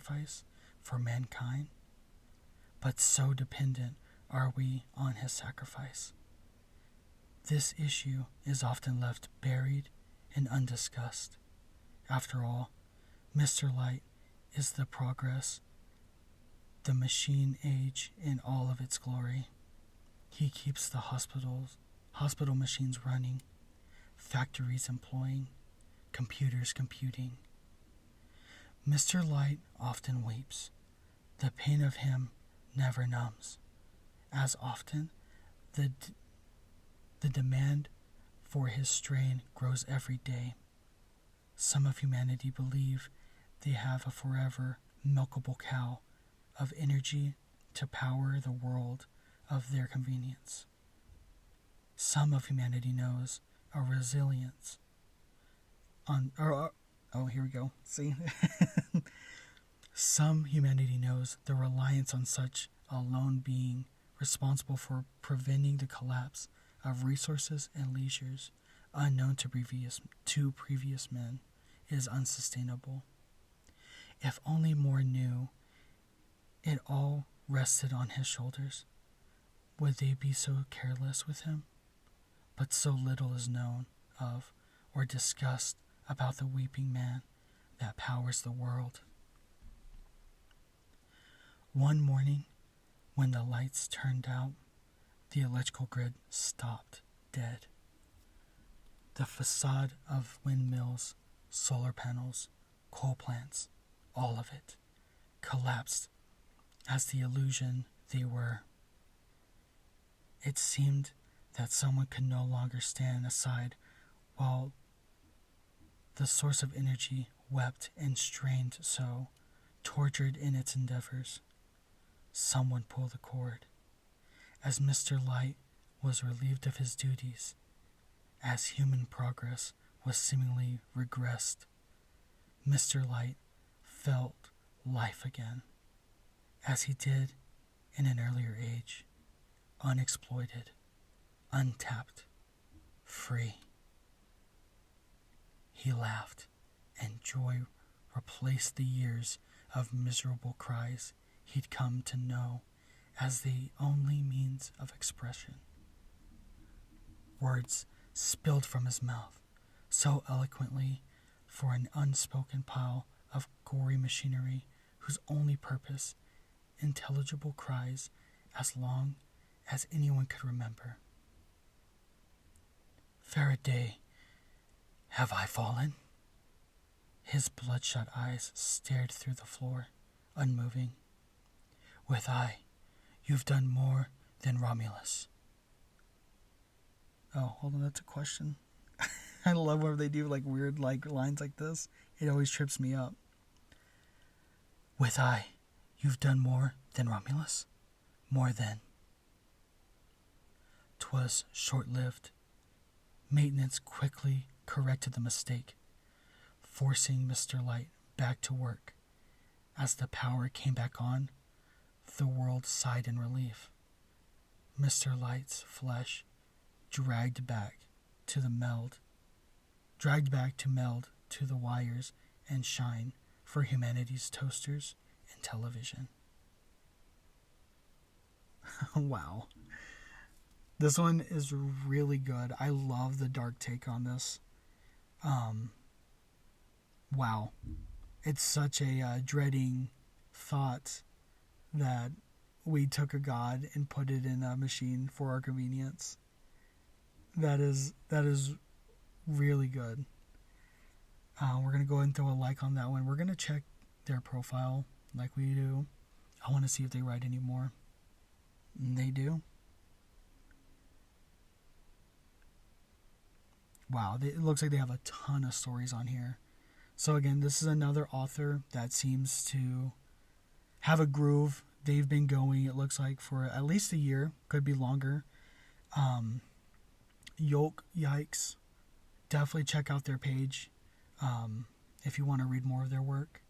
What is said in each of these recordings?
sacrifice for mankind, but so dependent are we on his sacrifice. This issue is often left buried and undiscussed. After all, Mr. Light is the progress, the machine age in all of its glory. He keeps the hospital machines running, factories employing, computers computing. Mr. Light often weeps. The pain of him never numbs. As often, the demand for his strain grows every day. Some of humanity believe they have a forever milkable cow of energy to power the world of their convenience. Some of humanity knows a resilience here we go. See? Some humanity knows the reliance on such a lone being responsible for preventing the collapse of resources and leisures unknown to previous men is unsustainable. If only more knew it all rested on his shoulders, would they be so careless with him? But so little is known of or discussed about the weeping man that powers the world. One morning, when the lights turned out, the electrical grid stopped dead. The facade of windmills, solar panels, coal plants, all of it, collapsed as the illusion they were. It seemed that someone could no longer stand aside while the source of energy wept and strained so, tortured in its endeavors. Someone pulled the cord. As Mr. Light was relieved of his duties, as human progress was seemingly regressed, Mr. Light felt life again, as he did in an earlier age, unexploited, untapped, free. He laughed, and joy replaced the years of miserable cries he'd come to know as the only means of expression. Words spilled from his mouth so eloquently for an unspoken pile of gory machinery whose only purpose, intelligible cries as long as anyone could remember. Faraday, have I fallen? His bloodshot eyes stared through the floor, unmoving. With I, you've done more than Romulus. Oh, hold on, that's a question. I love whenever they do like weird lines like this. It always trips me up. With I, you've done more than Romulus? More than. 'Twas short-lived. Maintenance quickly corrected the mistake, forcing Mr. Light back to work. As the power came back on, the world sighed in relief. Mr. Light's flesh dragged back to meld to the wires and shine for humanity's toasters and television. Wow. This one is really good. I love the dark take on this. Wow. It's such a dreading thought that we took a god and put it in a machine for our convenience. That is really good. We're going to go ahead and throw a like on that one. We're going to check their profile like we do. I want to see if they write any more. And they do. Wow, it looks like they have a ton of stories on here. So again, this is another author that seems to have a groove. They've been going, it looks like, for at least a year. Could be longer. Yikes. Definitely check out their page if you want to read more of their work.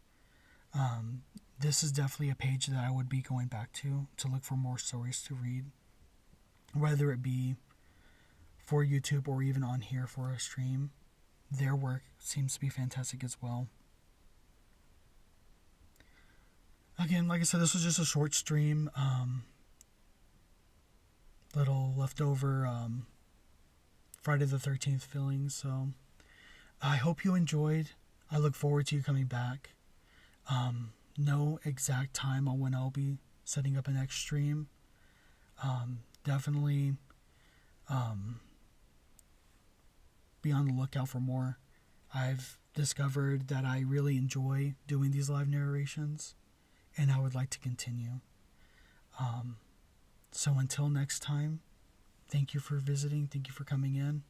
This is definitely a page that I would be going back to look for more stories to read. Whether it be for YouTube or even on here for a stream. Their work seems to be fantastic as well. Again, like I said, this was just a short stream. Little leftover Friday the 13th feelings. So I hope you enjoyed. I look forward to you coming back. No exact time on when I'll be setting up a next stream. Definitely be on the lookout for more. I've discovered that I really enjoy doing these live narrations, and I would like to continue. So until next time, thank you for visiting. Thank you for coming in.